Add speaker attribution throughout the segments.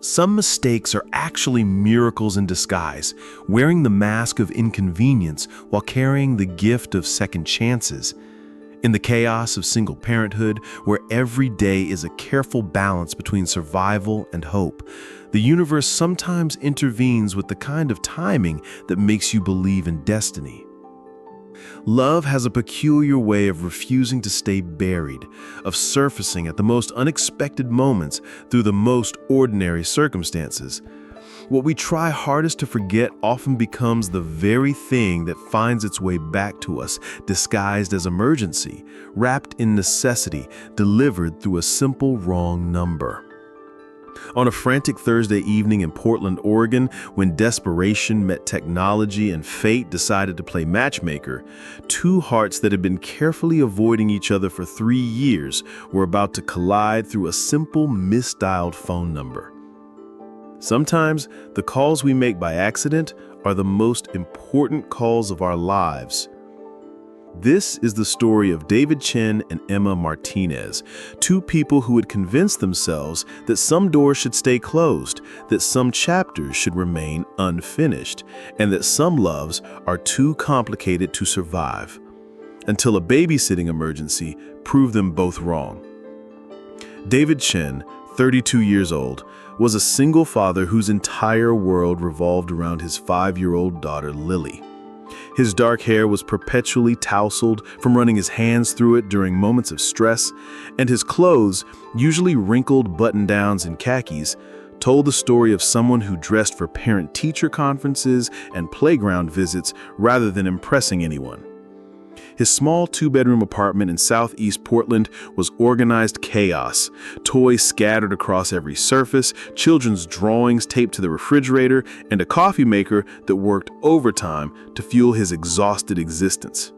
Speaker 1: Some mistakes are actually miracles in disguise, wearing the mask of inconvenience while carrying the gift of second chances. In the chaos of single parenthood, where every day is a careful balance between survival and hope, the universe sometimes intervenes with the kind of timing that makes you believe in destiny. Love has a peculiar way of refusing to stay buried, of surfacing at the most unexpected moments through the most ordinary circumstances. What we try hardest to forget often becomes the very thing that finds its way back to us, disguised as emergency, wrapped in necessity, delivered through a simple wrong number. On a frantic Thursday evening in Portland, Oregon, when desperation met technology and fate decided to play matchmaker, two hearts that had been carefully avoiding each other for 3 years were about to collide through a simple misdialed phone number. Sometimes, the calls we make by accident are the most important calls of our lives. This is the story of David Chen and Emma Martinez, two people who had convinced themselves that some doors should stay closed, that some chapters should remain unfinished, and that some loves are too complicated to survive, until a babysitting emergency proved them both wrong. David Chen, 32 years old, was a single father whose entire world revolved around his 5-year-old daughter, Lily. His dark hair was perpetually tousled from running his hands through it during moments of stress, and his clothes, usually wrinkled button-downs and khakis, told the story of someone who dressed for parent-teacher conferences and playground visits rather than impressing anyone. His small 2-bedroom apartment in southeast Portland was organized chaos, toys scattered across every surface, children's drawings taped to the refrigerator, and a coffee maker that worked overtime to fuel his exhausted existence.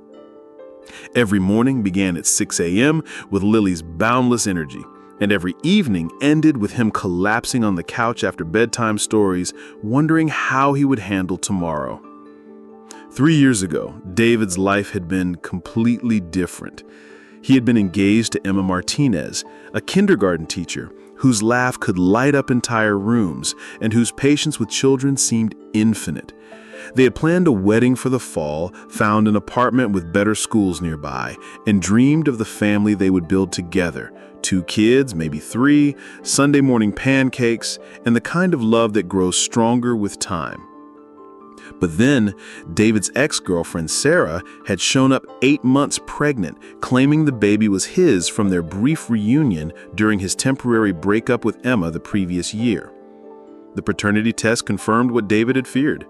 Speaker 1: Every morning began at 6 a.m. with Lily's boundless energy, and every evening ended with him collapsing on the couch after bedtime stories, wondering how he would handle tomorrow. 3 years ago, David's life had been completely different. He had been engaged to Emma Martinez, a kindergarten teacher whose laugh could light up entire rooms and whose patience with children seemed infinite. They had planned a wedding for the fall, found an apartment with better schools nearby, and dreamed of the family they would build together. 2 kids, maybe 3, Sunday morning pancakes, and the kind of love that grows stronger with time. But then, David's ex-girlfriend, Sarah, had shown up 8 months pregnant, claiming the baby was his from their brief reunion during his temporary breakup with Emma the previous year. The paternity test confirmed what David had feared.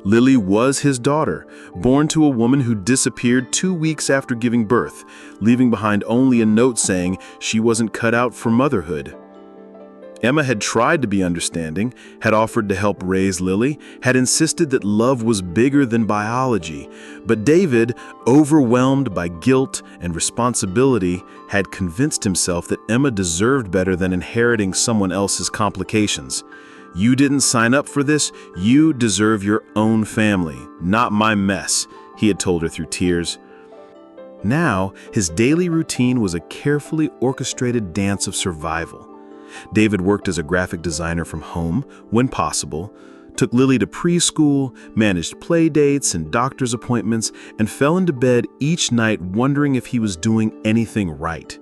Speaker 1: Lily was his daughter, born to a woman who disappeared 2 weeks after giving birth, leaving behind only a note saying she wasn't cut out for motherhood. Emma had tried to be understanding, had offered to help raise Lily, had insisted that love was bigger than biology, but David, overwhelmed by guilt and responsibility, had convinced himself that Emma deserved better than inheriting someone else's complications. "You didn't sign up for this, you deserve your own family, not my mess," he had told her through tears. Now, his daily routine was a carefully orchestrated dance of survival. David worked as a graphic designer from home, when possible, took Lily to preschool, managed play dates and doctor's appointments, and fell into bed each night wondering if he was doing anything right.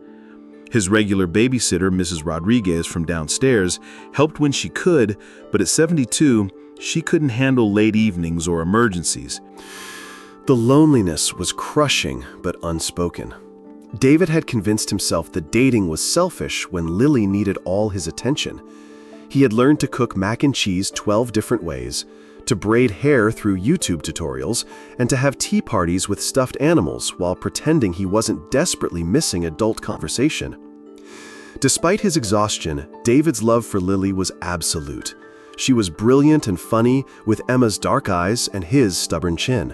Speaker 1: His regular babysitter, Mrs. Rodriguez from downstairs, helped when she could, but at 72, she couldn't handle late evenings or emergencies. The loneliness was crushing but unspoken. David had convinced himself that dating was selfish when Lily needed all his attention. He had learned to cook mac and cheese 12 different ways, to braid hair through YouTube tutorials, and to have tea parties with stuffed animals while pretending he wasn't desperately missing adult conversation. Despite his exhaustion, David's love for Lily was absolute. She was brilliant and funny, with Emma's dark eyes and his stubborn chin.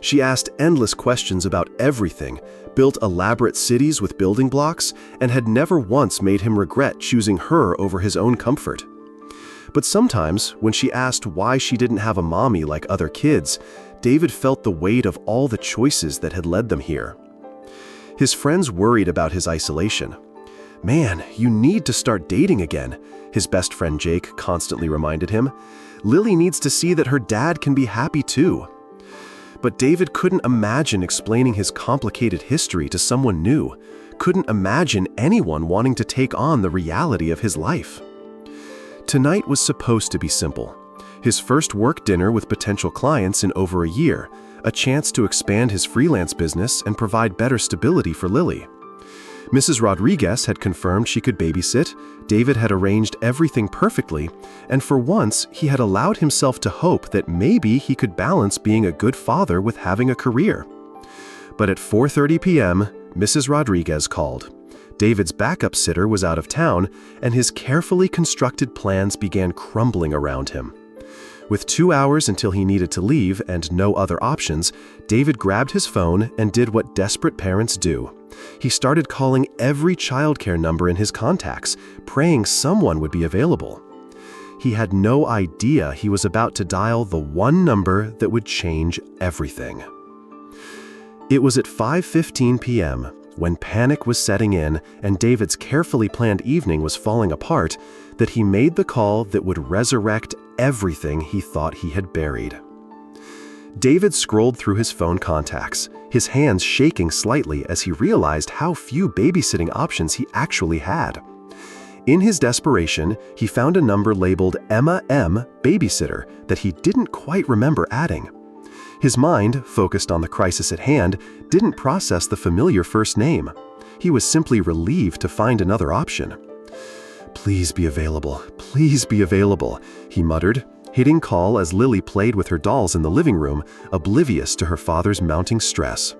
Speaker 1: She asked endless questions about everything, built elaborate cities with building blocks, and had never once made him regret choosing her over his own comfort. But sometimes, when she asked why she didn't have a mommy like other kids, David felt the weight of all the choices that had led them here. His friends worried about his isolation.
Speaker 2: "Man, you need to start dating again," his best friend Jake constantly reminded him. "Lily needs to see that her dad can be happy too." But David couldn't imagine explaining his complicated history to someone new, couldn't imagine anyone wanting to take on the reality of his life. Tonight was supposed to be simple. His first work dinner with potential clients in over a year, a chance to expand his freelance business and provide better stability for Lily. Mrs. Rodriguez had confirmed she could babysit, David had arranged everything perfectly, and for once he had allowed himself to hope that maybe he could balance being a good father with having a career. But at 4:30 p.m., Mrs. Rodriguez called. David's backup sitter was out of town, and his carefully constructed plans began crumbling around him. With 2 hours until he needed to leave and no other options, David grabbed his phone and did what desperate parents do. He started calling every childcare number in his contacts, praying someone would be available. He had no idea he was about to dial the one number that would change everything. It was at 5:15 p.m., when panic was setting in and David's carefully planned evening was falling apart, that he made the call that would resurrect everything he thought he had buried. David scrolled through his phone contacts, his hands shaking slightly as he realized how few babysitting options he actually had. In his desperation, he found a number labeled Emma M. Babysitter that he didn't quite remember adding. His mind, focused on the crisis at hand, didn't process the familiar first name. He was simply relieved to find another option. "Please be available, please be available," he muttered, hitting call as Lily played with her dolls in the living room, oblivious to her father's mounting stress.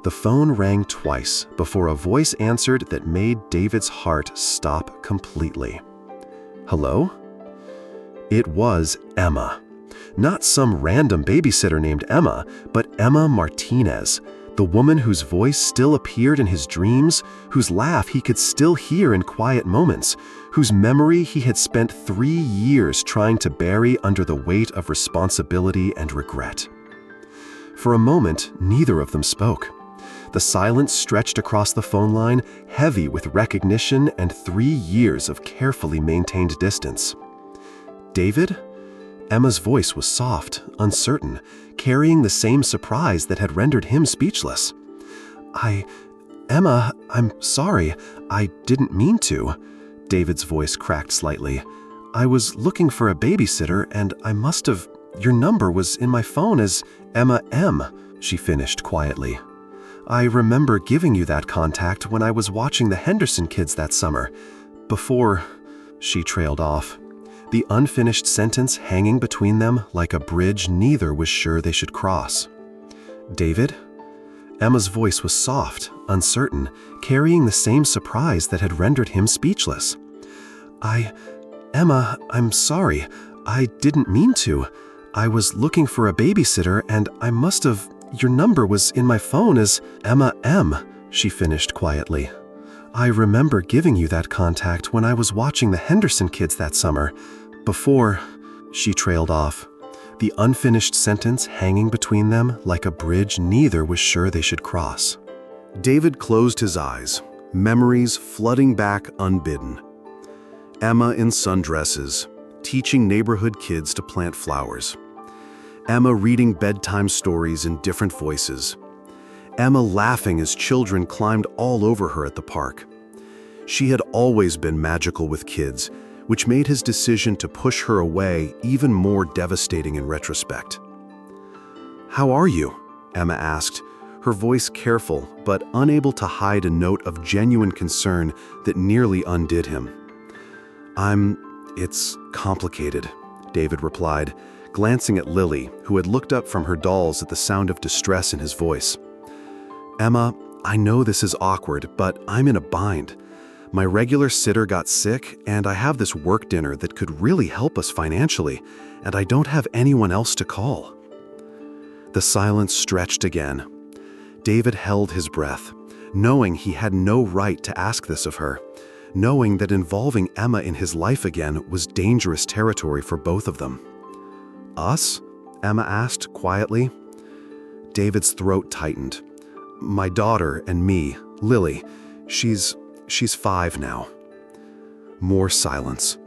Speaker 2: The phone rang twice before a voice answered that made David's heart stop completely. "Hello?" It was Emma. Not some random babysitter named Emma, but Emma Martinez, the woman whose voice still appeared in his dreams, whose laugh he could still hear in quiet moments, whose memory he had spent 3 years trying to bury under the weight of responsibility and regret. For a moment, neither of them spoke. The silence stretched across the phone line, heavy with recognition and 3 years of carefully maintained distance. "David?" Emma's voice was soft, uncertain, carrying the same surprise that had rendered him speechless. Emma, I'm sorry. I didn't mean to." David's voice cracked slightly. "I was looking for a babysitter and I must have... Your number was in my phone as Emma M.," she finished quietly. "I remember giving you that contact when I was watching the Henderson kids that summer. Before..." She trailed off. The unfinished sentence hanging between them like a bridge neither was sure they should cross. "David?" Emma's voice was soft, uncertain, carrying the same surprise that had rendered him speechless. Emma, I'm sorry. I didn't mean to. I was looking for a babysitter and I must have... Your number was in my phone as Emma M., she finished quietly. "I remember giving you that contact when I was watching the Henderson kids that summer. Before..." She trailed off. The unfinished sentence hanging between them like a bridge neither was sure they should cross.
Speaker 1: David closed his eyes, memories flooding back unbidden. Emma in sundresses, teaching neighborhood kids to plant flowers. Emma reading bedtime stories in different voices. Emma laughing as children climbed all over her at the park. She had always been magical with kids, which made his decision to push her away even more devastating in retrospect. "How are you?" Emma asked, her voice careful but unable to hide a note of genuine concern that nearly undid him. It's complicated," David replied, glancing at Lily, who had looked up from her dolls at the sound of distress in his voice. "Emma, I know this is awkward, but I'm in a bind. My regular sitter got sick, and I have this work dinner that could really help us financially, and I don't have anyone else to call." The silence stretched again. David held his breath, knowing he had no right to ask this of her, knowing that involving Emma in his life again was dangerous territory for both of them. "Us?" Emma asked quietly. David's throat tightened. "My daughter and me, Lily.
Speaker 2: She's 5 now." More silence.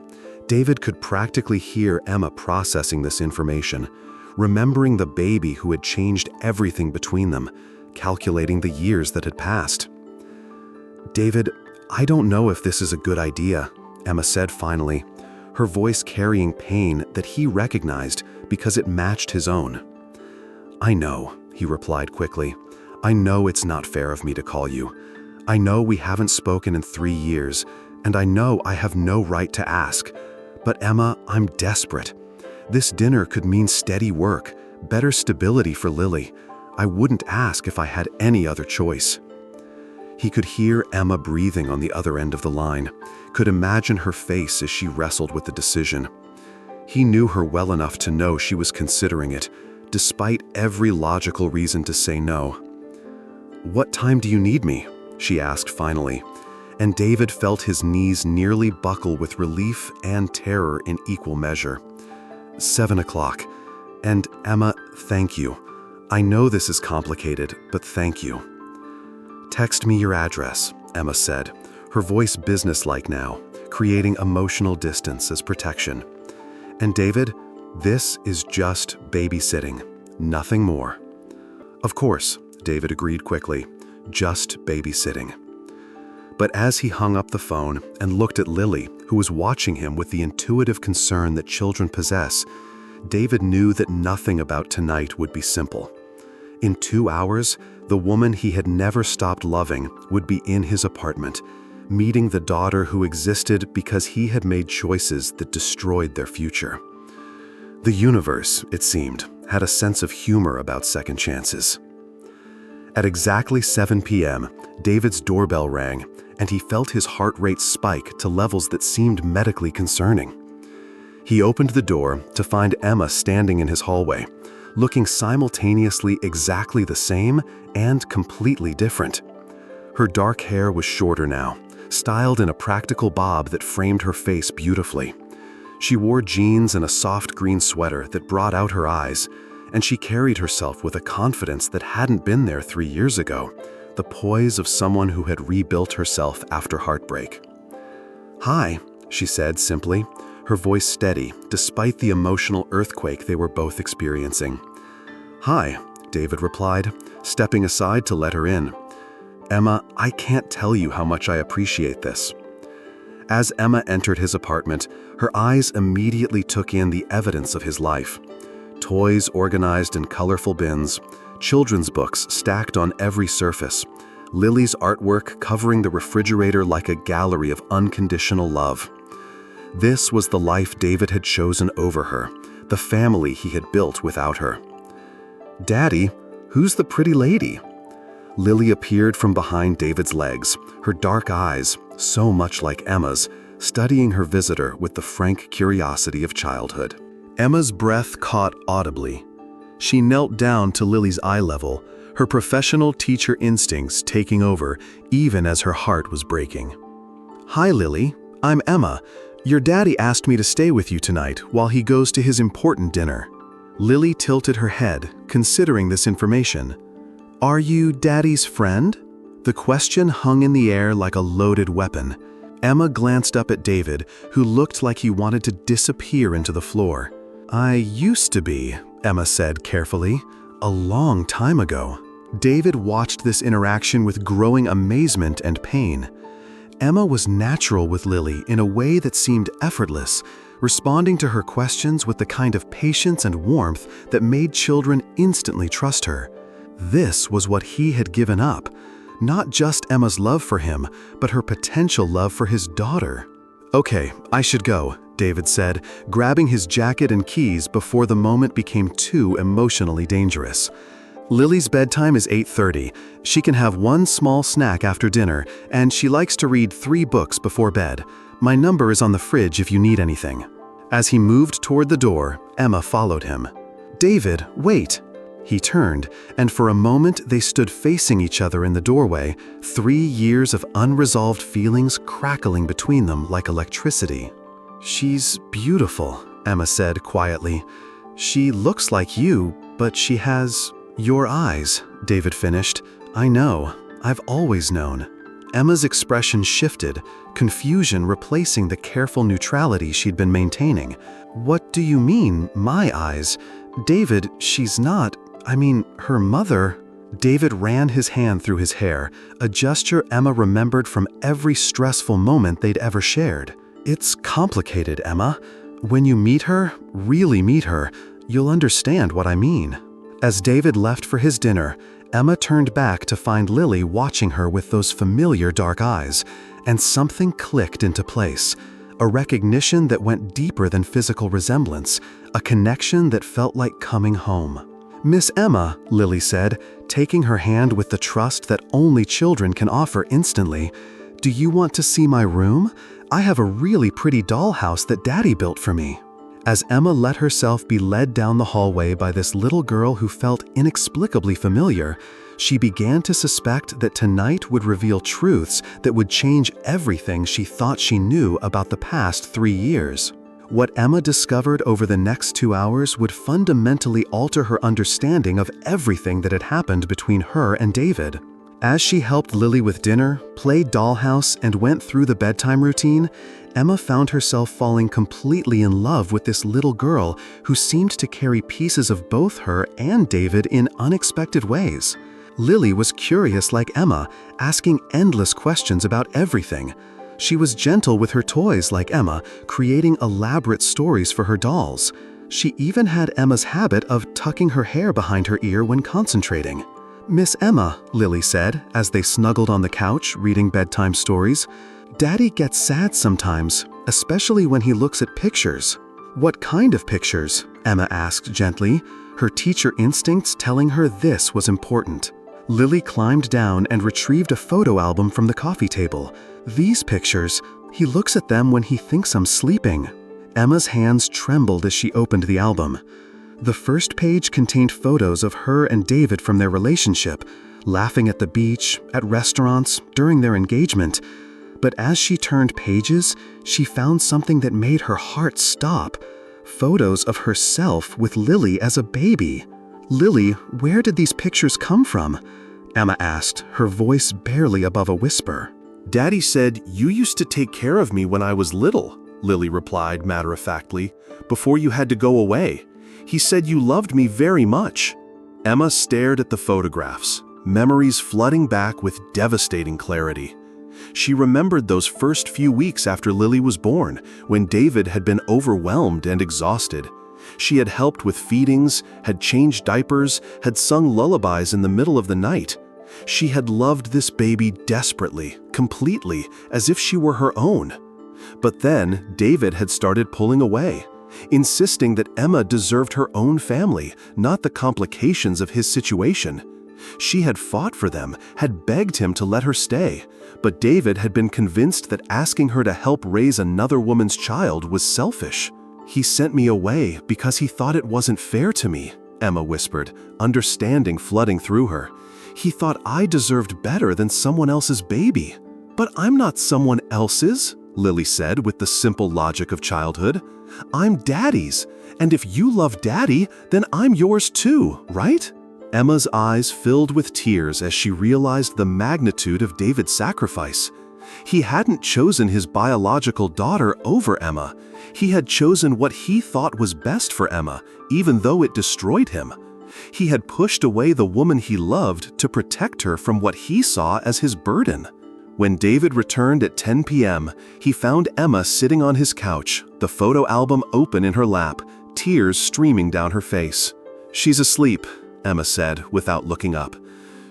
Speaker 2: David could practically hear Emma processing this information, remembering the baby who had changed everything between them, calculating the years that had passed. "David, I don't know if this is a good idea," Emma said finally, her voice carrying pain that he recognized because it matched his own. "I know," he replied quickly. "I know it's not fair of me to call you. I know we haven't spoken in 3 years, and I know I have no right to ask. But Emma, I'm desperate. This dinner could mean steady work, better stability for Lily. I wouldn't ask if I had any other choice." He could hear Emma breathing on the other end of the line, could imagine her face as she wrestled with the decision. He knew her well enough to know she was considering it, despite every logical reason to say no. "What time do you need me?" she asked finally, and David felt his knees nearly buckle with relief and terror in equal measure. 7 o'clock. And Emma, thank you. I know this is complicated, but thank you." "Text me your address," Emma said, her voice businesslike now, creating emotional distance as protection. "And David, this is just babysitting, nothing more." "Of course," David agreed quickly, "just babysitting." But as he hung up the phone and looked at Lily, who was watching him with the intuitive concern that children possess, David knew that nothing about tonight would be simple. In 2 hours, the woman he had never stopped loving would be in his apartment, meeting the daughter who existed because he had made choices that destroyed their future. The universe, it seemed, had a sense of humor about second chances. At exactly 7 p.m., David's doorbell rang, and he felt his heart rate spike to levels that seemed medically concerning. He opened the door to find Emma standing in his hallway, looking simultaneously exactly the same and completely different. Her dark hair was shorter now, styled in a practical bob that framed her face beautifully. She wore jeans and a soft green sweater that brought out her eyes, and she carried herself with a confidence that hadn't been there 3 years ago, the poise of someone who had rebuilt herself after heartbreak. "Hi," she said simply, her voice steady despite the emotional earthquake they were both experiencing. "Hi," David replied, stepping aside to let her in. "Emma, I can't tell you how much I appreciate this." As Emma entered his apartment, her eyes immediately took in the evidence of his life. Toys organized in colorful bins, children's books stacked on every surface, Lily's artwork covering the refrigerator like a gallery of unconditional love. This was the life David had chosen over her, the family he had built without her. "Daddy, who's the pretty lady?" Lily appeared from behind David's legs, her dark eyes, so much like Emma's, studying her visitor with the frank curiosity of childhood.
Speaker 1: Emma's breath caught audibly. She knelt down to Lily's eye level, her professional teacher instincts taking over even as her heart was breaking. "Hi, Lily. I'm Emma. Your daddy asked me to stay with you tonight while he goes to his important dinner." Lily tilted her head, considering this information. "Are you Daddy's friend?" The question hung in the air like a loaded weapon. Emma glanced up at David, who looked like he wanted to disappear into the floor. "I used to be," Emma said carefully, "a long time ago." David watched this interaction with growing amazement and pain. Emma was natural with Lily in a way that seemed effortless, responding to her questions with the kind of patience and warmth that made children instantly trust her. This was what he had given up, not just Emma's love for him, but her potential love for his daughter. "Okay, I should go," David said, grabbing his jacket and keys before the moment became too emotionally dangerous. "Lily's bedtime is 8:30. She can have one small snack after dinner, and she likes to read 3 books before bed. My number is on the fridge if you need anything." As he moved toward the door, Emma followed him. "David, wait." He turned, and for a moment they stood facing each other in the doorway, 3 years of unresolved feelings crackling between them like electricity. "She's beautiful," Emma said quietly. "She looks like you, but she has your eyes," David finished. "I know. I've always known."
Speaker 2: Emma's expression shifted, confusion replacing the careful neutrality she'd been maintaining. "What do you mean, my eyes? David, she's not, her mother." David ran his hand through his hair, a gesture Emma remembered from every stressful moment they'd ever shared. "It's complicated, Emma. When you meet her, really meet her, you'll understand what I mean." As David left for his dinner, Emma turned back to find Lily watching her with those familiar dark eyes, and something clicked into place. A recognition that went deeper than physical resemblance, a connection that felt like coming home. "Miss Emma," Lily said, taking her hand with the trust that only children can offer instantly, "do you want to see my room? I have a really pretty dollhouse that Daddy built for me." As Emma let herself be led down the hallway by this little girl who felt inexplicably familiar, she began to suspect that tonight would reveal truths that would change everything she thought she knew about the past 3 years. What Emma discovered over the next 2 hours would fundamentally alter her understanding of everything that had happened between her and David. As she helped Lily with dinner, played dollhouse, and went through the bedtime routine, Emma found herself falling completely in love with this little girl who seemed to carry pieces of both her and David in unexpected ways. Lily was curious like Emma, asking endless questions about everything. She was gentle with her toys like Emma, creating elaborate stories for her dolls. She even had Emma's habit of tucking her hair behind her ear when concentrating. "Miss Emma," Lily said, as they snuggled on the couch reading bedtime stories, "Daddy gets sad sometimes, especially when he looks at pictures." "What kind of pictures?" Emma asked gently, her teacher instincts telling her this was important. Lily climbed down and retrieved a photo album from the coffee table. "These pictures, he looks at them when he thinks I'm sleeping." Emma's hands trembled as she opened the album. The first page contained photos of her and David from their relationship, laughing at the beach, at restaurants, during their engagement. But as she turned pages, she found something that made her heart stop. Photos of herself with Lily as a baby. "Lily, where did these pictures come from?" Emma asked, her voice barely above a whisper.
Speaker 1: "Daddy said you used to take care of me when I was little," Lily replied matter-of-factly, "before you had to go away. He said you loved me very much." Emma stared at the photographs, memories flooding back with devastating clarity. She remembered those first few weeks after Lily was born, when David had been overwhelmed and exhausted. She had helped with feedings, had changed diapers, had sung lullabies in the middle of the night. She had loved this baby desperately, completely, as if she were her own. But then David had started pulling away, insisting that Emma deserved her own family, not the complications of his situation. She had fought for them, had begged him to let her stay, but David had been convinced that asking her to help raise another woman's child was selfish. "He sent me away because he thought it wasn't fair to me," Emma whispered, understanding flooding through her. "He thought I deserved better than someone else's baby." "But I'm not someone else's," Lily said with the simple logic of childhood. "I'm Daddy's, and if you love Daddy, then I'm yours too, right?" Emma's eyes filled with tears as she realized the magnitude of David's sacrifice. He hadn't chosen his biological daughter over Emma. He had chosen what he thought was best for Emma, even though it destroyed him. He had pushed away the woman he loved to protect her from what he saw as his burden. When David returned at 10 p.m., he found Emma sitting on his couch, the photo album open in her lap, tears streaming down her face. "She's asleep," Emma said without looking up.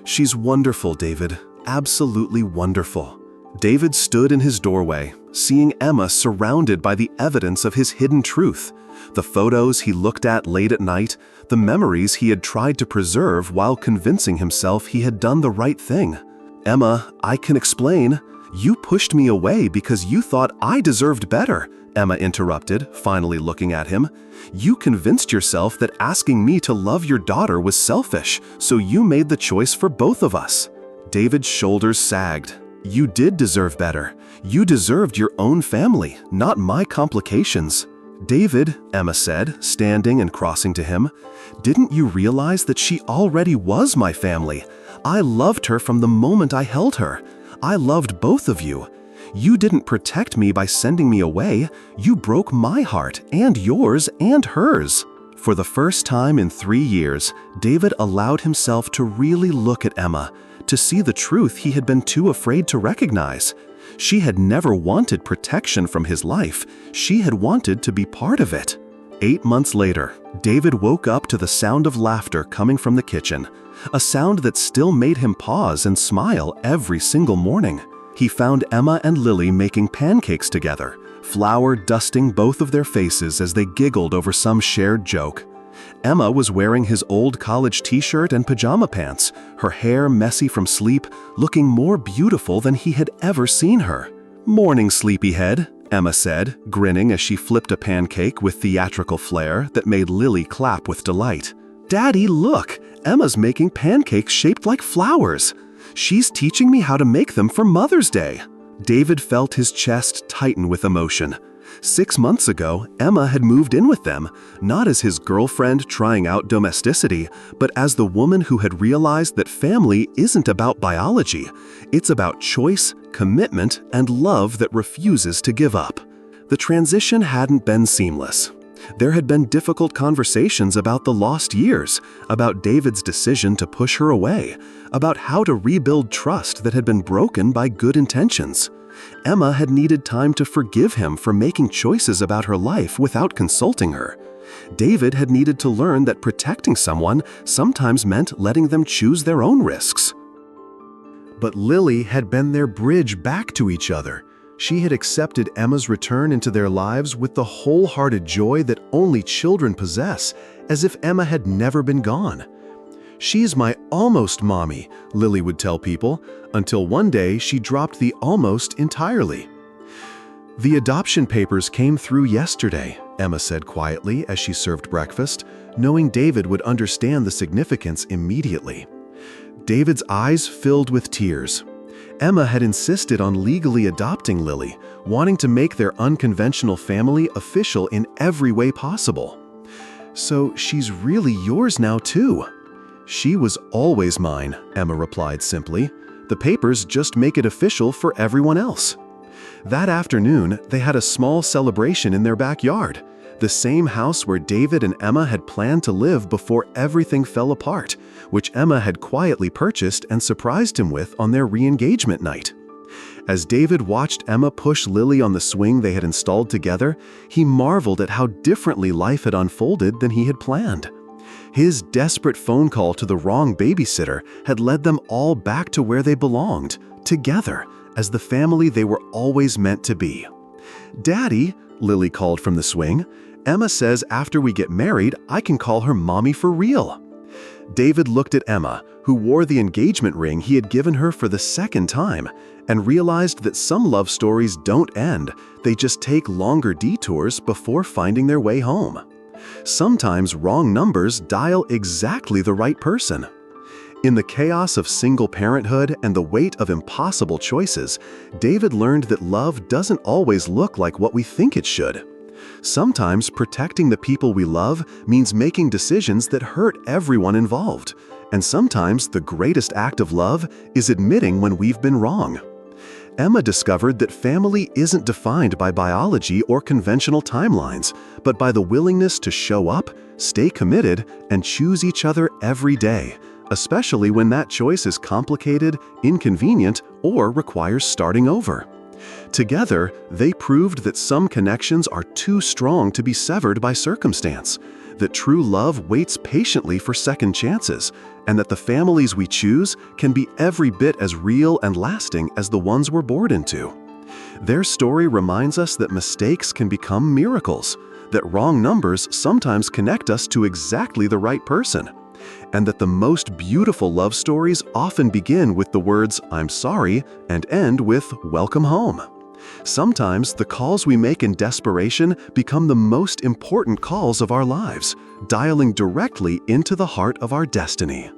Speaker 1: "She's wonderful, David, absolutely wonderful." David stood in his doorway, seeing Emma surrounded by the evidence of his hidden truth, the photos he looked at late at night, the memories he had tried to preserve while convincing himself he had done the right thing. "Emma, I can explain. You pushed me away because you thought I deserved better," Emma interrupted, finally looking at him. "You convinced yourself that asking me to love your daughter was selfish, so you made the choice for both of us." David's shoulders sagged. "You did deserve better. You deserved your own family, not my complications." "David," Emma said, standing and crossing to him, "didn't you realize that she already was my family? I loved her from the moment I held her.
Speaker 2: I loved both of you. You didn't protect me by sending me away. You broke my heart, and yours, and hers." For the first time in 3 years, David allowed himself to really look at Emma, to see the truth he had been too afraid to recognize. She had never wanted protection from his life. She had wanted to be part of it. 8 months later, David woke up to the sound of laughter coming from the kitchen, a sound that still made him pause and smile every single morning. He found Emma and Lily making pancakes together, flour dusting both of their faces as they giggled over some shared joke. Emma was wearing his old college t-shirt and pajama pants, her hair messy from sleep, looking more beautiful than he had ever seen her. "Morning, sleepyhead," Emma said, grinning as she flipped a pancake with theatrical flair that made Lily clap with delight. "Daddy, look! Emma's making pancakes shaped like flowers. She's teaching me how to make them for Mother's Day." David felt his chest tighten with emotion. 6 months ago, Emma had moved in with them, not as his girlfriend trying out domesticity, but as the woman who had realized that family isn't about biology. It's about choice, commitment, and love that refuses to give up. The transition hadn't been seamless. There had been difficult conversations about the lost years, about David's decision to push her away, about how to rebuild trust that had been broken by good intentions. Emma had needed time to forgive him for making choices about her life without consulting her. David had needed to learn that protecting someone sometimes meant letting them choose their own risks.
Speaker 1: But Lily had been their bridge back to each other. She had accepted Emma's return into their lives with the wholehearted joy that only children possess, as if Emma had never been gone. "She's my almost mommy," Lily would tell people, until one day she dropped the almost entirely. "The adoption papers came through yesterday," Emma said quietly as she served breakfast, knowing David would understand the significance immediately. David's eyes filled with tears. Emma had insisted on legally adopting Lily, wanting to make their unconventional family official in every way possible. "So she's really yours now too." "She was always mine," Emma replied simply. "The papers just make it official for everyone else." That afternoon, they had a small celebration in their backyard, the same house where David and Emma had planned to live before everything fell apart, which Emma had quietly purchased and surprised him with on their re-engagement night. As David watched Emma push Lily on the swing they had installed together, he marveled at how differently life had unfolded than he had planned. His desperate phone call to the wrong babysitter had led them all back to where they belonged, together, as the family they were always meant to be. "Daddy," Lily called from the swing, "Emma says after we get married, I can call her mommy for real." David looked at Emma, who wore the engagement ring he had given her for the second time, and realized that some love stories don't end, they just take longer detours before finding their way home. Sometimes wrong numbers dial exactly the right person. In the chaos of single parenthood and the weight of impossible choices, David learned that love doesn't always look like what we think it should. Sometimes protecting the people we love means making decisions that hurt everyone involved, and sometimes the greatest act of love is admitting when we've been wrong. Emma discovered that family isn't defined by biology or conventional timelines, but by the willingness to show up, stay committed, and choose each other every day, especially when that choice is complicated, inconvenient, or requires starting over. Together, they proved that some connections are too strong to be severed by circumstance, that true love waits patiently for second chances, and that the families we choose can be every bit as real and lasting as the ones we're born into. Their story reminds us that mistakes can become miracles, that wrong numbers sometimes connect us to exactly the right person, and that the most beautiful love stories often begin with the words, "I'm sorry," and end with, "Welcome home." Sometimes the calls we make in desperation become the most important calls of our lives, dialing directly into the heart of our destiny.